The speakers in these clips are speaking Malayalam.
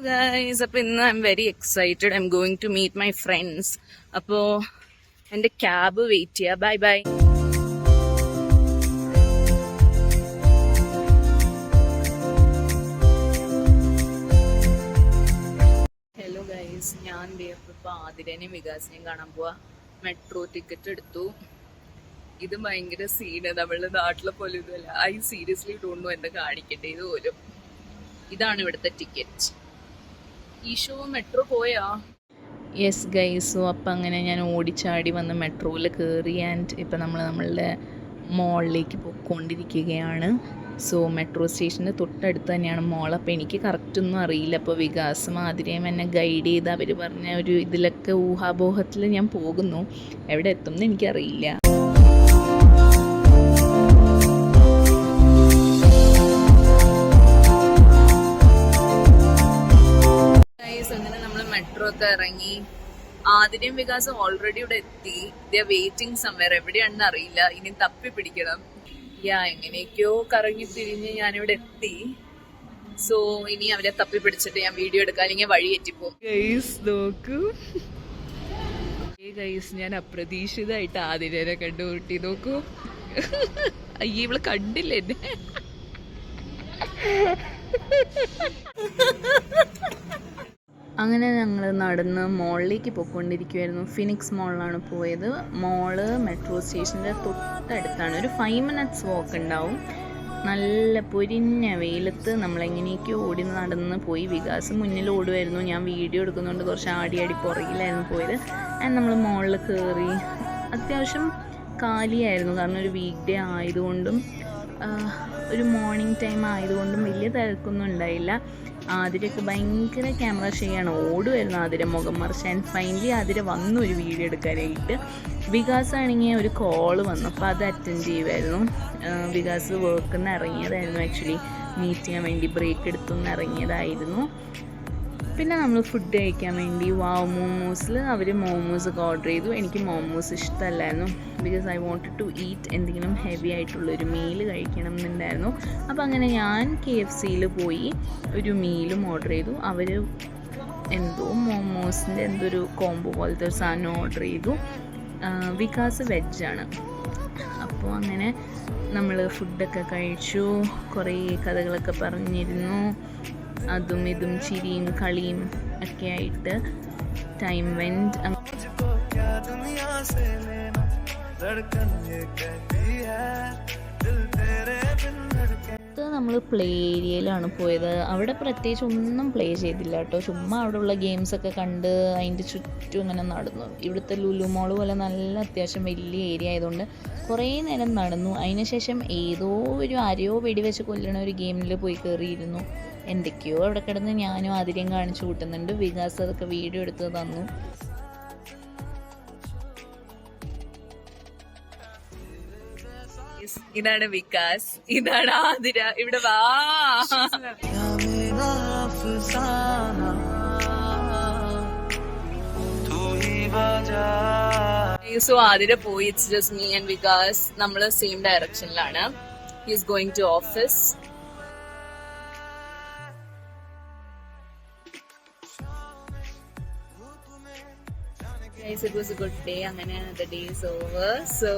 Guys, അപ്പോൾ ഇന്ന് I'm very excited. I'm going to meet my friends. അപ്പോൾ എൻ്റെ ക്യാബ് വെയിറ്റ് ചെയ്യുക. Bye bye. ഹലോ ഗൈസ്, ഞാൻ ഇപ്പോൾ ആതിരേനെയും വികാസിനെയും കാണാൻ പോവാ. മെട്രോ ടിക്കറ്റ് എടുത്തു. ഇത് ഭയങ്കര സീന്, നമ്മളുടെ നാട്ടിലെ പോലെ ഇതല്ല. ഐ സീരിയസ്ലി ഡോണ്ട് നോ എന്താ കാണിക്കട്ടെ. ഇതുപോലും ഇതാണ് ഇവിടുത്തെ ടിക്കറ്റ്. ഈശോ മെട്രോ പോയാ? യെസ് ഗൈസ്, സോ അപ്പം അങ്ങനെ ഞാൻ ഓടിച്ചാടി വന്ന് മെട്രോയിൽ കയറി. ആൻഡ് ഇപ്പം നമ്മളുടെ മോളിലേക്ക് പോയിക്കൊണ്ടിരിക്കുകയാണ്. സോ മെട്രോ സ്റ്റേഷൻ്റെ തൊട്ടടുത്ത് തന്നെയാണ് മോൾ. അപ്പോൾ എനിക്ക് കറക്റ്റൊന്നും അറിയില്ല. അപ്പോൾ വികാസം ആതിരയും എന്നെ ഗൈഡ് ചെയ്ത് അവർ പറഞ്ഞ ഒരു ഇതിലൊക്കെ ഊഹാപോഹത്തിൽ ഞാൻ പോകുന്നു. എവിടെ എത്തും എന്ന് എനിക്കറിയില്ല. അങ്ങനെ നമ്മൾ മെട്രോ ഒക്കെ ഇറങ്ങി. ആതിരയും വികാസം ഓൾറെഡി ഇവിടെ എത്തി. They are waiting somewhere. എവിടെയാണെന്ന് അറിയില്ല, ഇനി തപ്പി പിടിക്കണം. എങ്ങനെയൊക്കെയോ കറങ്ങി തിരിഞ്ഞ് ഞാനിവിടെ എത്തി. സോ ഇനി അവരെ തപ്പി പിടിച്ചിട്ട് ഞാൻ വീഡിയോ എടുക്കാൻ, അല്ലെങ്കിൽ വഴി എത്തിപ്പോ. നോക്കൂ ഗൈസ്, ഞാൻ അപ്രതീക്ഷിതമായിട്ട് ആതിരേനെ കണ്ടുകൂട്ടി. നോക്കൂ, അയ്യ ഇവള് കണ്ടില്ല എന്നെ. അങ്ങനെ ഞങ്ങൾ നടന്ന് മോളിലേക്ക് പോയിക്കൊണ്ടിരിക്കുമായിരുന്നു. ഫിനിക്സ് മോളിലാണ് പോയത്. മോള് മെട്രോ സ്റ്റേഷൻ്റെ തൊട്ടടുത്താണ്. ഒരു 5 minutes വാക്ക് ഉണ്ടാവും. നല്ല പൊരിഞ്ഞ വെയിലത്ത് നമ്മളെങ്ങനെയൊക്കെയോ ഓടി നടന്ന് പോയി. വികാസം മുന്നിൽ ഓടുമായിരുന്നു. ഞാൻ വീഡിയോ എടുക്കുന്നതുകൊണ്ട് കുറച്ച് ആടി പുറകിലായിരുന്നു പോയത്. ആൻഡ് നമ്മൾ മോളിൽ കയറി. അത്യാവശ്യം കാലിയായിരുന്നു, കാരണം ഒരു വീക്ക് ഡേ ആയതുകൊണ്ടും ഒരു മോർണിംഗ് ടൈം ആയതുകൊണ്ടും വലിയ തിരക്കൊന്നും ഉണ്ടായില്ല. ആതിരയൊക്കെ ഭയങ്കര ക്യാമറ ഷെയ്യാണ്, ഓടുമായിരുന്നു ആതിര മുഖം മറിച്ച്. ഫൈനലി ആതിര വന്നു ഒരു വീഡിയോ എടുക്കാനായിട്ട്. വികാസാണെങ്കിൽ ഒരു കോള് വന്നു, അപ്പോൾ അത് അറ്റൻഡ് ചെയ്യുമായിരുന്നു. വികാസ് വർക്കിൽ നിന്ന് ഇറങ്ങിയതായിരുന്നു, ആക്ച്വലി മീറ്റ് ചെയ്യാൻ വേണ്ടി ബ്രേക്ക് എടുത്തുനിന്ന് ഇറങ്ങിയതായിരുന്നു. പിന്നെ നമ്മൾ ഫുഡ് കഴിക്കാൻ വേണ്ടി മോമോസിൽ അവർ മോമോസൊക്കെ ഓർഡർ ചെയ്തു. എനിക്ക് മോമോസ് ഇഷ്ടമല്ലായിരുന്നു, because I wanted to eat എന്തെങ്കിലും ഹെവി ആയിട്ടുള്ളൊരു മീൽ കഴിക്കണം എന്നുണ്ടായിരുന്നു. അപ്പോൾ അങ്ങനെ ഞാൻ KFCയിൽ പോയി ഒരു മീലും ഓർഡർ ചെയ്തു. അവർ എന്തോ മോമോസിൻ്റെ എന്തൊരു കോംബോ പോലത്തെ ഒരു സാധനം ഓർഡർ ചെയ്തു. വികാസ് വെജാണ്. അപ്പോൾ അങ്ങനെ നമ്മൾ ഫുഡൊക്കെ കഴിച്ചു. കുറേ കഥകളൊക്കെ പറഞ്ഞിരുന്നു. അതും ഇതും ചിരിയും കളിയും ഒക്കെ ആയിട്ട് ടൈം വെൻറ്റ്. നമ്മൾ പ്ലേ ഏരിയയിലാണ് പോയത്. അവിടെ പ്രത്യേകിച്ച് ഒന്നും പ്ലേ ചെയ്തില്ല കേട്ടോ. ചുമ്മാ അവിടെയുള്ള ഗെയിംസൊക്കെ കണ്ട് അതിൻ്റെ ചുറ്റും ഇങ്ങനെ നടന്നു. ഇവിടുത്തെ ലുലു മോൾ പോലെ നല്ല അത്യാവശ്യം വലിയ ഏരിയ ആയതുകൊണ്ട് കുറേ നേരം നടന്നു. അതിനുശേഷം ഏതോ ഒരു ആരെയോ വെടിവെച്ച് കൊല്ലണ ഒരു ഗെയിമിൽ പോയി കയറിയിരുന്നു. എന്തൊക്കെയോ അവിടെ കിടന്ന് ഞാനും ആതിരയും കാണിച്ചു കൂട്ടുന്നുണ്ട്. വികാസ് അതൊക്കെ വീഡിയോ എടുത്ത് തന്നു. ഇതാണ് വികാസ്, ഇതാണ് ആതിര. ഇവിടെ വാ. സോ ആതിര പോയി. It's just me and Vikas. നമ്മള് സെയിം ഡയറക്ഷനിലാണ്. He is going to office. It was a good day. അങ്ങനെ the day is over. So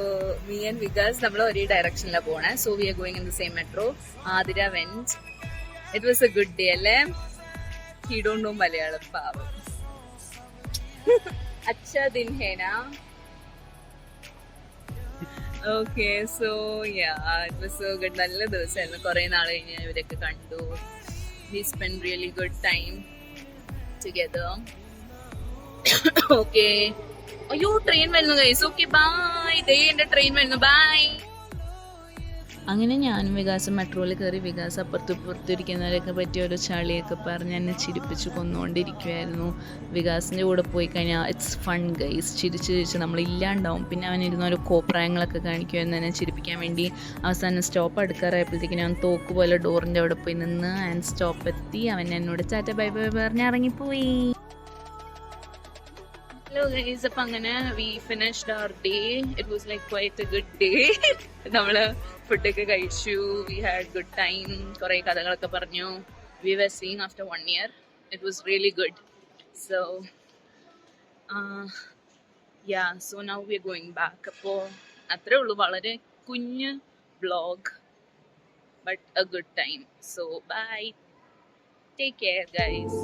me and Vikas നമ്മൾ ഒരേ ഡയറക്ഷനിലാണ് പോണേ. So we are going in the same metro. Adira went. It was a good day അല്ലേ? He don't know മലയാളം, പാവം. अच्छा दिन है ना? Okay, so yeah, it was so good. നല്ല ദിവസമായിരുന്നു. കുറേ നാൾ കഴിഞ്ഞ് ഇവരൊക്കെ കണ്ടു. We spent really good time together. Okay. അയ്യോ, ട്രെയിൻ വരുന്നു ഗൈസ്. Okay bye. ദേ എൻ്റെ ട്രെയിൻ വരുന്നു. ബൈ. അങ്ങനെ ഞാനും വികാസം മെട്രോയിൽ കയറി. വികാസ് അപ്പുറത്തിരിക്കുന്നവരൊക്കെ പറ്റി ഓരോ ചളിയൊക്കെ പറഞ്ഞ് എന്നെ ചിരിപ്പിച്ച് കൊന്നുകൊണ്ടിരിക്കുമായിരുന്നു. വികാസിൻ്റെ കൂടെ പോയി കഴിഞ്ഞാൽ ഇറ്റ്സ് ഫൺ ഗൈസ്. ചിരിച്ച് നമ്മളില്ലാണ്ടാവും. പിന്നെ അവനിരുന്ന ഓരോ കോപ്രായങ്ങളൊക്കെ കാണിക്കുമായിരുന്നു എന്നെ ചിരിപ്പിക്കാൻ വേണ്ടി. അവസാനം സ്റ്റോപ്പ് അടുക്കാറായപ്പോഴത്തേക്ക് ഞാൻ തോക്ക് പോലെ ഡോറിൻ്റെ അവിടെ പോയി നിന്ന് ആൻഡ് സ്റ്റോപ്പ് എത്തി. അവൻ എന്നോട് ടാറ്റ ബൈ ബൈ പറഞ്ഞ് ഇറങ്ങിപ്പോയി. Hello guys, അപ്പം അങ്ങനെ we finished our day. It was like quite a good day. നമ്മള് ഫുഡൊക്കെ കഴിച്ചു. We had good time. കുറേ കഥകളൊക്കെ പറഞ്ഞു. We were seeing after 1 year. It was really good. So, yeah, so now we're going back. അപ്പോൾ അത്രേ ഉള്ളൂ, വളരെ കുഞ്ഞ് vlog, but a good time. So, bye. Take care, guys.